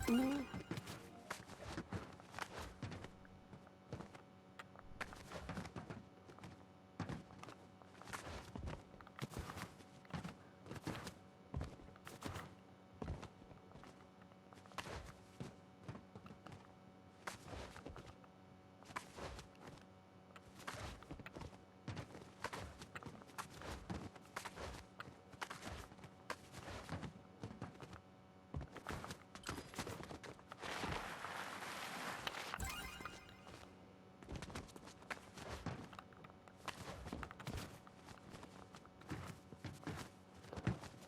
Yeah.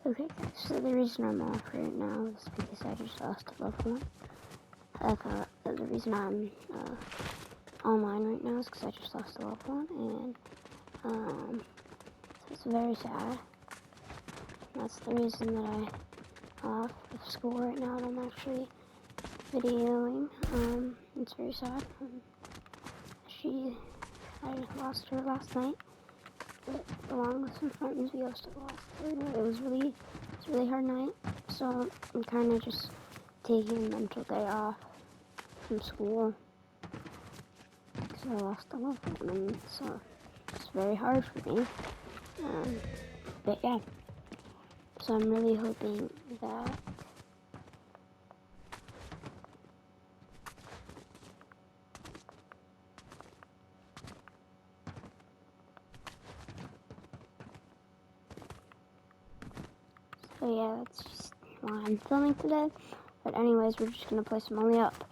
Okay, guys, so the reason I'm off right now is because I just lost a loved one. The reason I'm online right now is because I just lost a loved one, and so it's very sad. That's the reason that I'm off of school right now, and I'm actually videoing. It's very sad. I lost her last night, along with some friends. We also lost her. It was really hard night. So I'm kind of just taking a mental day off from school because I lost a loved one, and so it's very hard for me. But yeah, so I'm really hoping that so yeah, that's just why I'm filming today. But anyways, we're just gonna play some Only Up.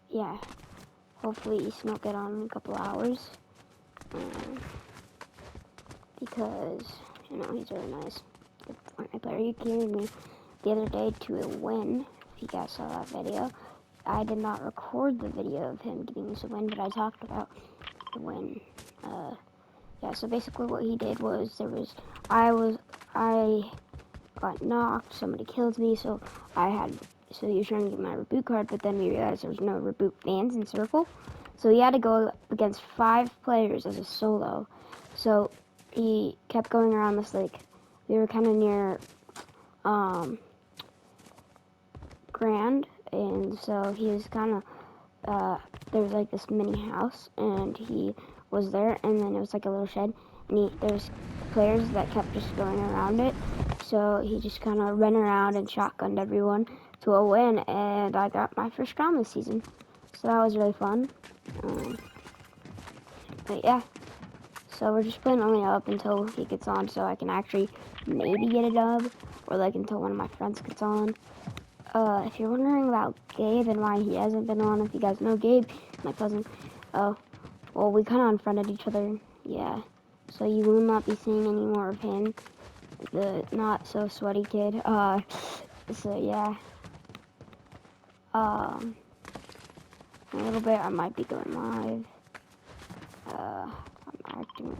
Yeah, hopefully Easton will get on in a couple hours. Because, you know, he's really nice. Good Fortnite player. He carried me the other day to a win, if you guys saw that video. I did not record the video of him giving us a win, but I talked about the win. Yeah, so basically what he did was, I got knocked, somebody killed me, so he was trying to get my reboot card, but then we realized there was no reboot fans in Circle. So he had to go against 5 players as a solo. So he kept going around this, like, we were kind of near, Grand, and so he was kind of, there was like this mini house, and he was there, and then it was like a little shed, and there's players that kept just going around it, so he just kind of ran around and shotgunned everyone to a win, and I got my first crown this season, so that was really fun. But yeah, so we're just playing Only Up until he gets on, so I can actually maybe get a dub, or like until one of my friends gets on. If you're wondering about Gabe and why he hasn't been on, if you guys know Gabe, my cousin, well, we kind of unfriended each other, yeah. So you will not be seeing any more of him, the not so sweaty kid. So yeah. In a little bit I might be going live. I'm acting.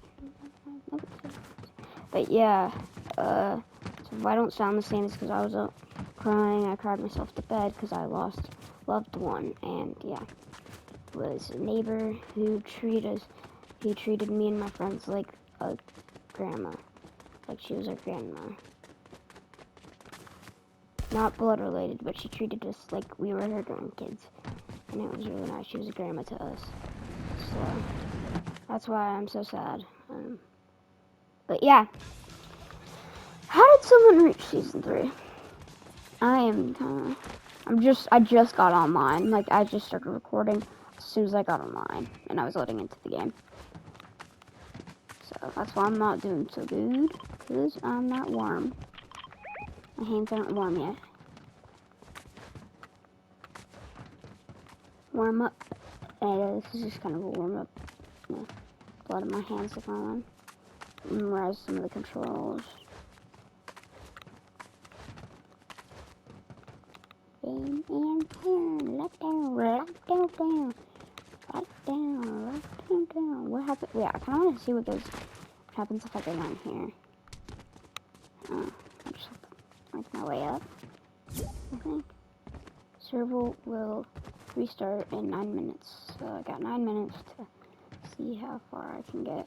But yeah, so if I don't sound the same, it's because I was up crying. I cried myself to bed because I lost loved one, and yeah, it was a neighbor who treated me and my friends like a grandma, like she was our grandma. Not blood related, but she treated us like we were her grandkids, and it was really nice. She was a grandma to us, so that's why I'm so sad. But yeah. How did someone reach season 3? I just got online. Like, I just started recording as soon as I got online, and I was loading into the game. So that's why I'm not doing so good, because I'm not warm. My hands aren't warm yet. Warm up. This is just kind of a warm up. You know, blood in my hands are going. Memorize some of the controls. And turn, left down, down. Left down. What happened? Yeah, I kind of want to see what happens if I go down here. I just have to make my way up, I think. Server will restart in 9 minutes. So I got 9 minutes to see how far I can get.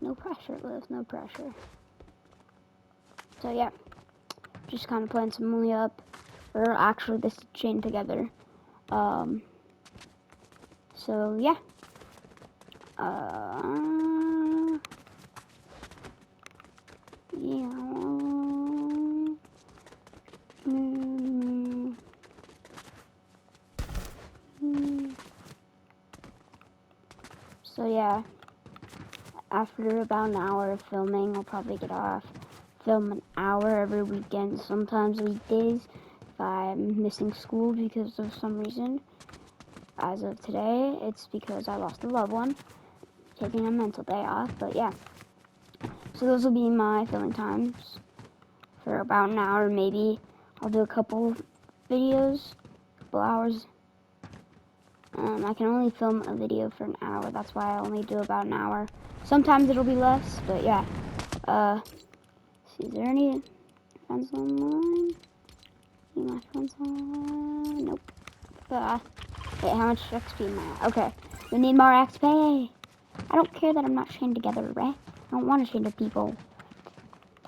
No pressure, Liz, no pressure. So yeah, just kind of playing some Only Up, or actually this is Chained Together. So yeah. Yeah. So yeah, after about an hour of filming, I'll probably get off. Film an hour every weekend, sometimes weekdays, if I'm missing school because of some reason. As of today, it's because I lost a loved one, taking a mental day off, but yeah. So those will be my filming times for about an hour, maybe. I'll do a couple videos, a couple hours. I can only film a video for an hour, that's why I only do about an hour. Sometimes it'll be less, but yeah. See, is there any friends online? Any my friends online? Nope. Wait, how much XP am I at? Okay, we need more XP. I don't care that I'm not chained together, right? I don't want to chain to people.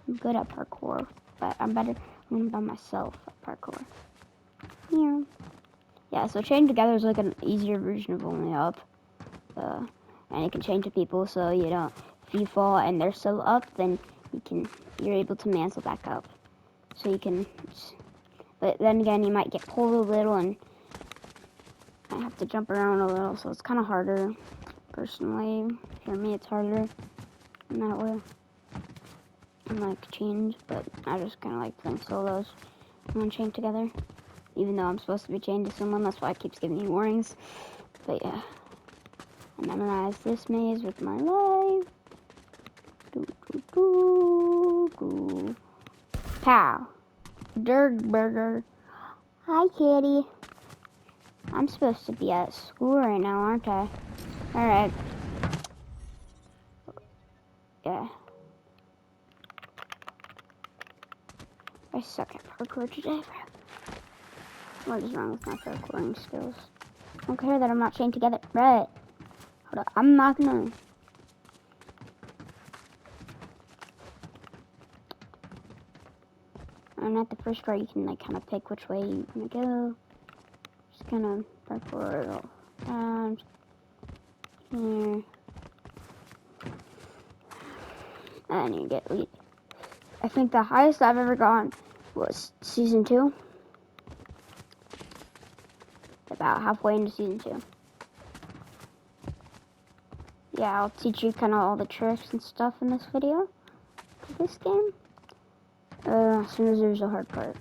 I'm good at parkour, but I'm better when I'm by myself at parkour. Yeah. Yeah, so chained together is like an easier version of Only Up. And you can chain to people, so you don't, if you fall and they're still up, then you're able to mantle back up. So you can, but then again, you might get pulled a little and I have to jump around a little, so it's kind of harder. Personally, for me, it's harder in that way. I like chains, but I just kind of like playing solos when chained together. Even though I'm supposed to be chained to someone, that's why it keeps giving me warnings. But yeah, I memorized this maze with my life. Do, do, do, do. Pow. Dirk Burger. Hi, kitty. I'm supposed to be at school right now, aren't I? Alright. Yeah. I suck at parkour today. What is wrong with my parkouring skills? I don't care that I'm not chained together. Right. Hold up. I'm not gonna. And at the first part, you can like kind of pick which way you want to go. Just kind of parkour it all down here. And you get lead. I think the highest I've ever gone was season 2. About halfway into season 2. Yeah, I'll teach you kind of all the tricks and stuff in this video for this game. As soon as there's a hard part.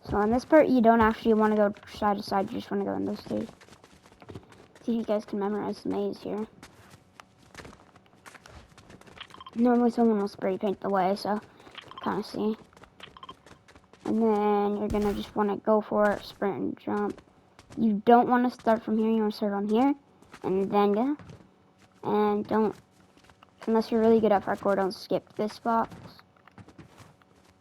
So on this part, you don't actually want to go side to side, you just want to go in those 3. See if you guys can memorize the maze here. Normally someone will spray paint the way, so kind of see. And then you're gonna just want to go for it, sprint and jump. You don't want to start from here, you want to start on here, and then go. And don't, unless you're really good at parkour, don't skip this box.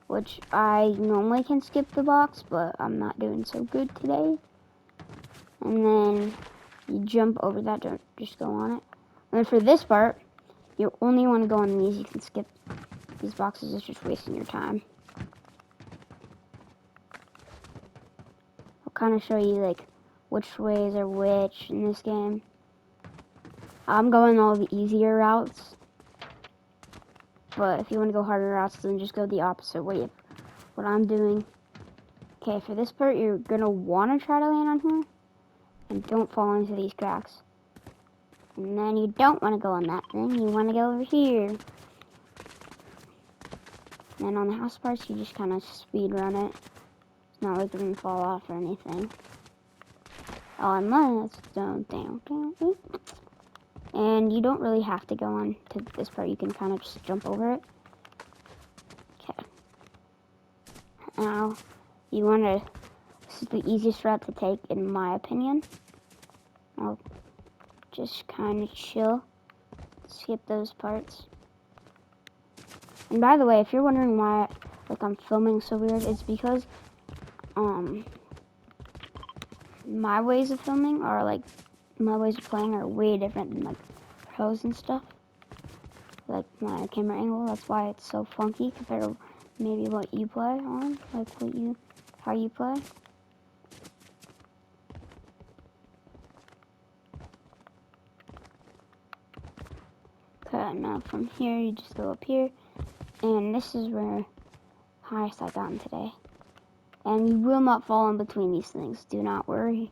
Which I normally can skip the box, but I'm not doing so good today. And then you jump over that, don't just go on it. And then for this part, you only want to go on these. You can skip these boxes, it's just wasting your time. I'll kind of show you like which ways are which in this game. I'm going all the easier routes. But if you want to go harder routes, then just go the opposite way of what I'm doing. Okay, for this part, you're going to want to try to land on here. And don't fall into these cracks. And then you don't want to go on that thing. You want to go over here. And then on the house parts, you just kind of speed run it. It's not like you're going to fall off or anything. Oh, unless, down. And you don't really have to go on to this part. You can kind of just jump over it. Okay. Now, you want to, this is the easiest route to take in my opinion. I'll just kind of chill. Skip those parts. And by the way, if you're wondering why like I'm filming so weird, it's because my ways of filming are like, my ways of playing are way different than like pros and stuff. Like my camera angle, that's why it's so funky compared to maybe what you play on, like how you play. Okay, now from here you just go up here, and this is where highest I've gotten today. And you will not fall in between these things. Do not worry.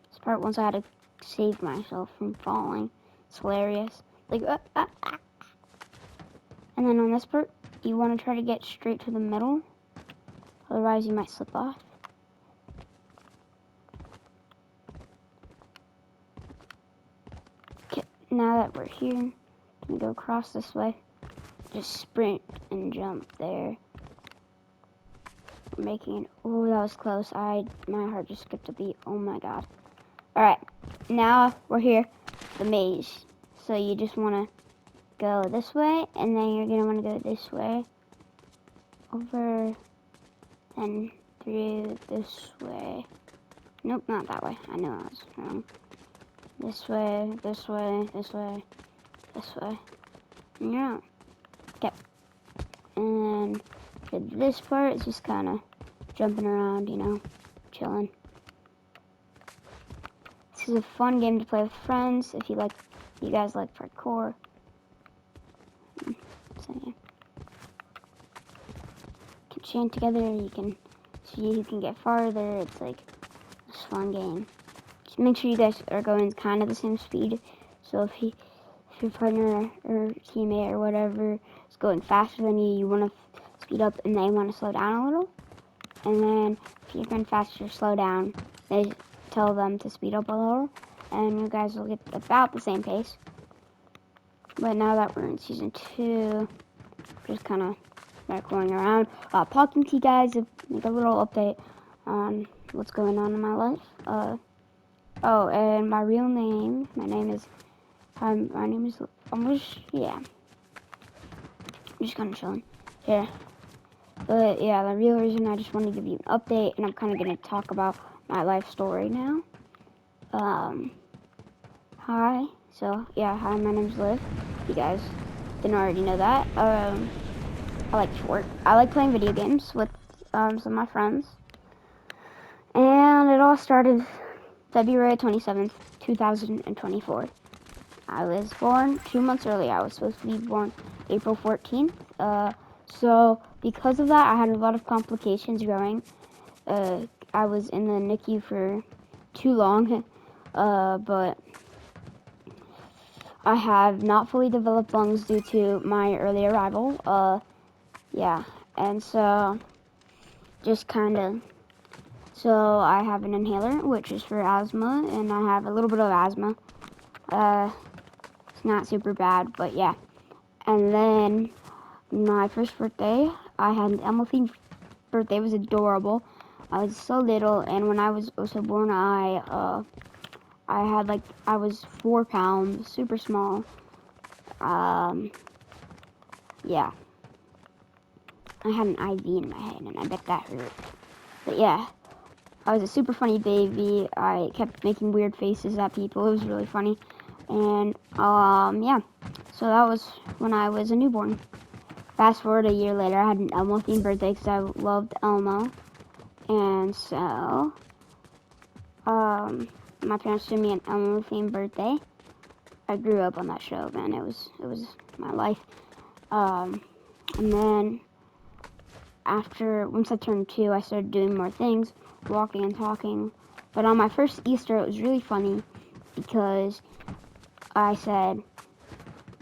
This part once I had to save myself from falling. It's hilarious. Like, And then on this part, you want to try to get straight to the middle. Otherwise, you might slip off. Okay, now that we're here, we go across this way. Just sprint and jump there. We're making it. Oh, that was close. My heart just skipped a beat. Oh my god. Alright, now we're here. The maze. So you just want to go this way, and then you're going to want to go this way. Over and through this way. Nope, not that way. I know I was wrong. This way, this way, this way, this way. Yeah. Okay. And for this part, it's just kind of jumping around, you know, chilling. This is a fun game to play with friends if you guys like parkour. So yeah. You can chant together, you can see who can get farther. It's like a fun game. Just make sure you guys are going kind of the same speed. So if your partner or teammate or whatever is going faster than you, you want to speed up and they want to slow down a little. And then if you're going faster, slow down. They tell them to speed up a little, and you guys will get about the same pace. But now that we're in season 2, just kind of going around, talking to you guys, make a little update on what's going on in my life. Oh, and my real name, my name is, I'm just kind of chilling here. But yeah, the real reason I just wanted to give you an update, and I'm kind of going to talk about my life story now. Hi. So yeah, hi, my name's Liv. You guys didn't already know that. I like to work. I like playing video games with some of my friends. And it all started February 27th, 2024. I was born 2 months early. I was supposed to be born April 14th. So because of that, I had a lot of complications growing. I was in the NICU for too long, but I have not fully developed lungs due to my early arrival. Yeah, and so just kind of, so I have an inhaler, which is for asthma, and I have a little bit of asthma. It's not super bad, but yeah. And then my first birthday, I had an Elmo-themed birthday. It was adorable. I was so little, and when I was also born, I was 4 pounds, super small. Yeah. I had an IV in my head, and I bet that hurt. But yeah, I was a super funny baby. I kept making weird faces at people. It was really funny. And, yeah. So that was when I was a newborn. Fast forward a year later, I had an Elmo-themed birthday because I loved Elmo. And so, my parents threw me an Elmo-themed birthday. I grew up on that show, man. It was my life. And then once I turned 2, I started doing more things, walking and talking. But on my first Easter, it was really funny because I said,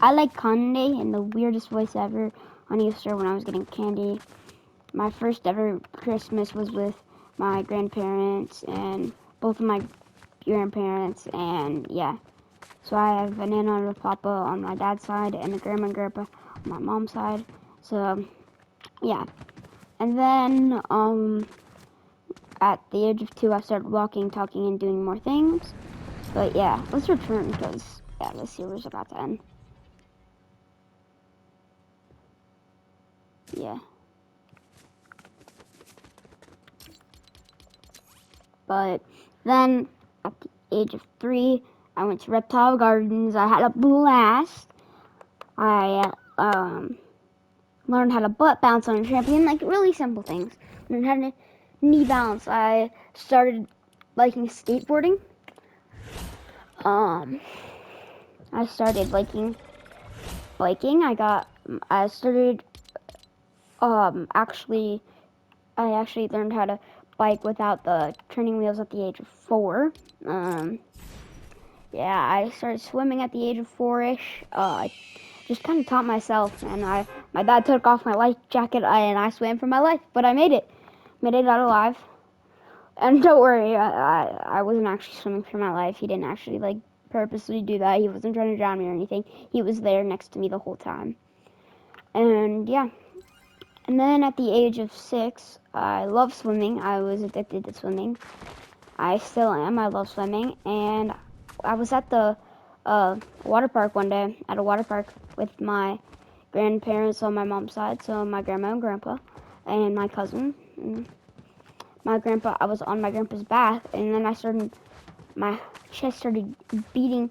I like candy, in the weirdest voice ever on Easter when I was getting candy. My first ever Christmas was with my grandparents and both of my grandparents, and yeah. So I have a nana and a papa on my dad's side and a grandma and grandpa on my mom's side. So, yeah. And then, at the age of 2, I started walking, talking, and doing more things. But yeah, let's return because, yeah, this series is about to end. Yeah. But then, at the age of 3, I went to Reptile Gardens. I had a blast. I Learned how to butt bounce on a trampoline, like really simple things. Learned how to knee balance. I started liking skateboarding. I started liking biking. I started, actually, I actually learned how to bike without the training wheels at the age of 4. Yeah, I started swimming at the age of 4-ish. I just kind of taught myself, and my dad took off my life jacket, and I swam for my life, but I made it out alive. And don't worry, I wasn't actually swimming for my life. He didn't actually like purposely do that. He wasn't trying to drown me or anything. He was there next to me the whole time. And yeah. And then at the age of 6, I love swimming. I was addicted to swimming. I still am. I love swimming. And I was at the water park one day, at a water park with my grandparents on my mom's side, so my grandma and grandpa, and my cousin. And I was on my grandpa's back, and then my chest started beating,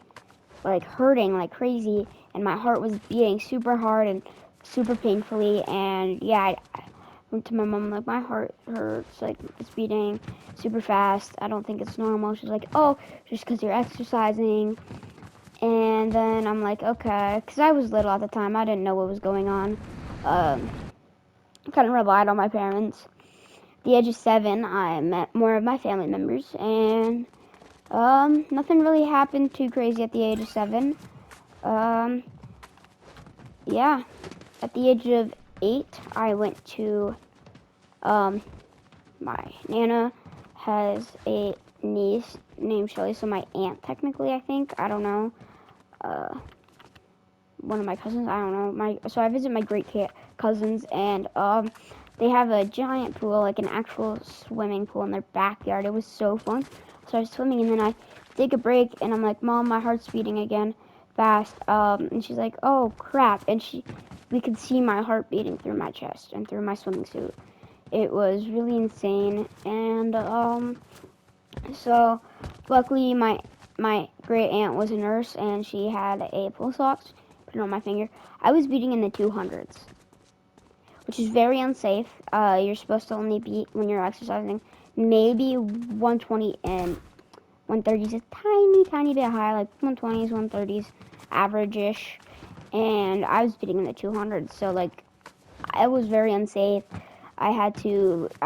like hurting like crazy, and my heart was beating super hard and super painfully. And yeah, I went to my mom, like, my heart hurts, like it's beating super fast. I don't think it's normal. She's like, oh, just because you're exercising. And then I'm like, okay, because I was little at the time. I didn't know what was going on. I kind of relied on my parents. At the age of 7, I met more of my family members, and nothing really happened too crazy at the age of 7. Yeah, at the age of 8, I went to, my Nana has a niece named Shelly, so my aunt technically, I think. I don't know. One of my cousins, I don't know. So I visit my great cousins, and they have a giant pool, like an actual swimming pool in their backyard. It was so fun. So I was swimming, and then I take a break, and I'm like, Mom, my heart's beating again fast. And she's like, oh crap, and we could see my heart beating through my chest and through my swimming suit. It was really insane. And so luckily my great aunt was a nurse, and she had a pulse ox, put it on my finger. I was beating in the 200s, which is very unsafe. You're supposed to only beat, when you're exercising, maybe 120, and 130 is a tiny bit high, like 120s, 130s, average-ish. And I was beating in the 200s, so like it was very unsafe. I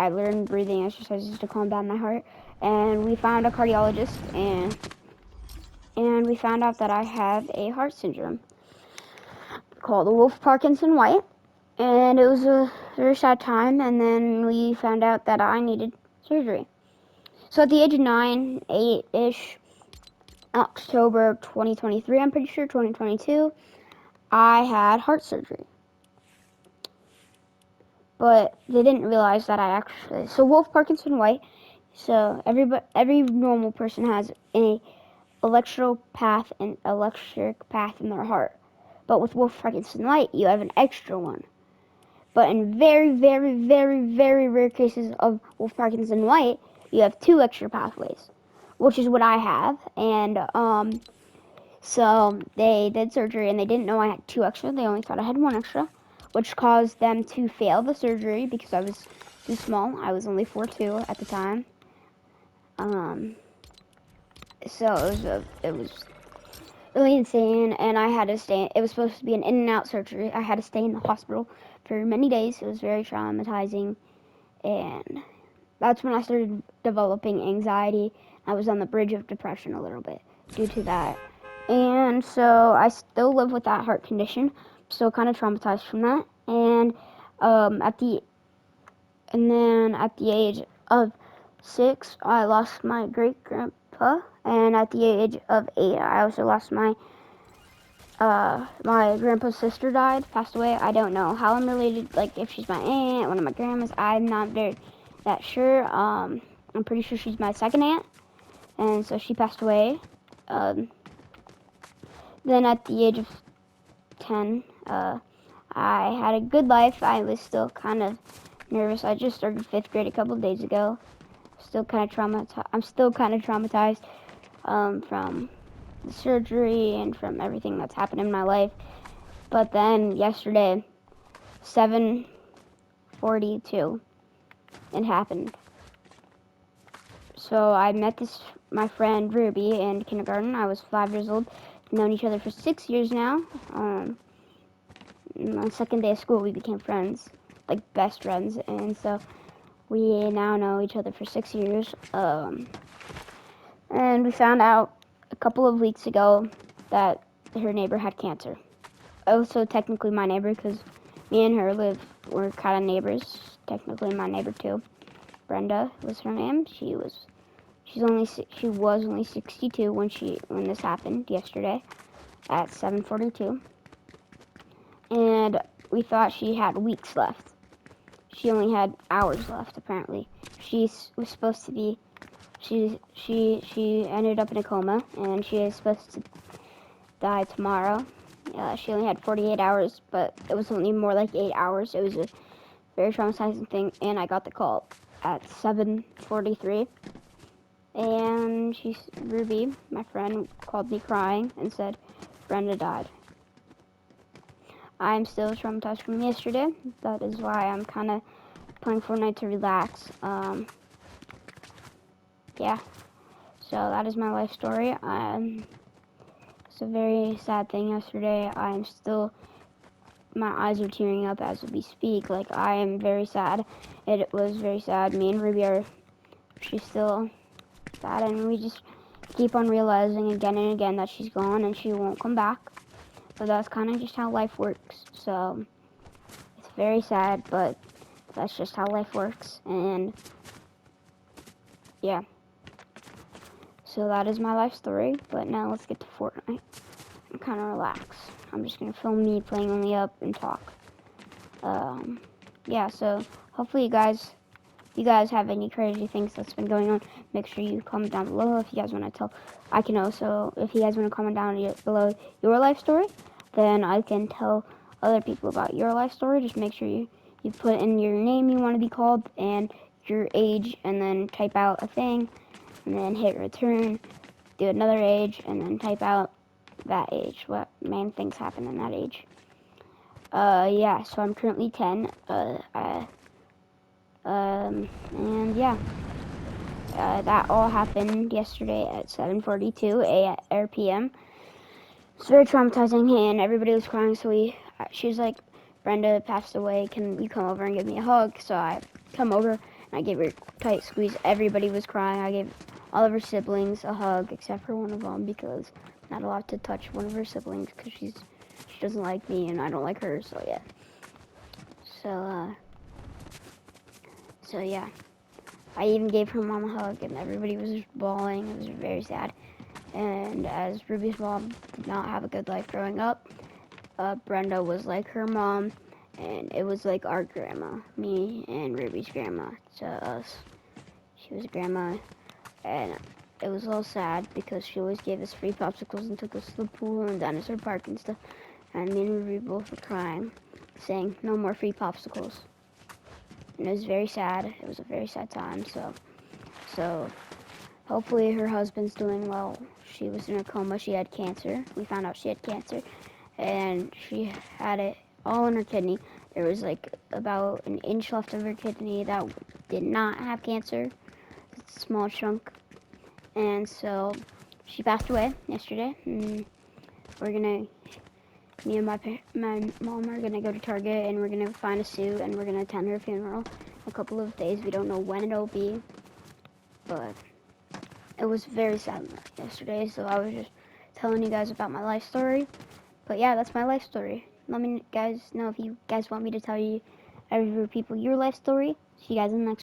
learned breathing exercises to calm down my heart, and we found a cardiologist, and we found out that I had a heart syndrome called Wolff-Parkinson-White, and it was a very sad time. And then we found out that I needed surgery. So at the age of 9, 8-ish, October 2023, I'm pretty sure, 2022, I had heart surgery. But they didn't realize that so Wolff-Parkinson-White, so every normal person has a electric path in their heart. But with Wolff-Parkinson-White, you have an extra one. But in very, very, very, very rare cases of Wolff-Parkinson-White, you have 2 extra pathways, which is what I have. And so they did surgery, and they didn't know I had 2 extra. They only thought I had 1 extra, which caused them to fail the surgery because I was too small. I was only 4'2" at the time. So it was really insane, and I had to stay. It was supposed to be an in and out surgery. I had to stay in the hospital for many days. It was very traumatizing, and that's when I started developing anxiety. I was on the bridge of depression a little bit due to that. And so I still live with that heart condition. I'm still kind of traumatized from that. And at the age of 6, I lost my great grandpa. And at the age of 8, I also lost my grandpa's sister died, passed away. I don't know how I'm related, like if she's my aunt, one of my grandmas. I'm not that sure. I'm pretty sure she's my second aunt, and so she passed away. Then at the age of 10, I had a good life. I was still kind of nervous. I just started 5th grade a couple of days ago. I'm still kind of traumatized from the surgery and from everything that's happened in my life. But then yesterday, 7:42. It happened. So I met my friend Ruby in kindergarten. I was 5 years old. We've known each other for 6 years now. On the second day of school, we became friends, like best friends, and so we now know each other for 6 years. And we found out a couple of weeks ago that her neighbor had cancer. Also, technically my neighbor, because me and her were kind of neighbors. Technically my neighbor too. Brenda was her name. She was only 62 when this happened yesterday at 7:42, and we thought she had weeks left. She only had hours left apparently. She was supposed to be. She ended up in a coma, and she is supposed to die tomorrow. She only had 48 hours, but it was only more like 8 hours. It was a very traumatizing thing, and I got the call at 7:43. And Ruby, my friend, called me crying and said, Brenda died. I'm still traumatized from yesterday. That is why I'm kind of playing Fortnite to relax. Yeah. So that is my life story. It's a very sad thing yesterday. My eyes are tearing up as we speak. Like, I am very sad. It was very sad. Me and Ruby she's still sad, and we just keep on realizing again and again that she's gone and she won't come back. But that's kind of just how life works. So it's very sad, but that's just how life works. And yeah. So that is my life story. But now let's get to Fortnite and kind of relax. I'm just going to film me playing on the up and talk. Yeah, so hopefully you guys have any crazy things that's been going on, make sure you comment down below. If you guys want to tell, I can also, if you guys want to comment down below your life story, then I can tell other people about your life story. Just make sure you put in your name you want to be called and your age, and then type out a thing, and then hit return, do another age, and then type out that age, what main things happen in that age. Yeah, so I'm currently 10, and yeah, that all happened yesterday at 7:42 p.m. It's very traumatizing, and everybody was crying, so she was like, Brenda passed away, can you come over and give me a hug? So I come over, and I gave her a tight squeeze. Everybody was crying. I gave all of her siblings a hug, except for one of them, because I'm not allowed to touch one of her siblings, because she doesn't like me, and I don't like her, so yeah. So yeah. I even gave her mom a hug, and everybody was just bawling. It was very sad. And as Ruby's mom did not have a good life growing up, Brenda was like her mom, and it was like our grandma, me and Ruby's grandma to us. She was a grandma, and it was all sad because she always gave us free popsicles and took us to the pool and dinosaur park and stuff. And me and Ruby both were crying, saying no more free popsicles. And it was very sad. It was a very sad time. So hopefully her husband's doing well. She was in a coma. She had cancer. We found out she had cancer, and she had it all in her kidney. There was like about an inch left of her kidney that did not have cancer. It's a small chunk. And so she passed away yesterday. And me and my mom are gonna go to Target, and we're gonna find a suit, and we're gonna attend her funeral in a couple of days. We don't know when it'll be, but it was very sad yesterday, so I was just telling you guys about my life story. But yeah, that's my life story. Let me guys know if you guys want me to tell you, every people, your life story. See you guys in the next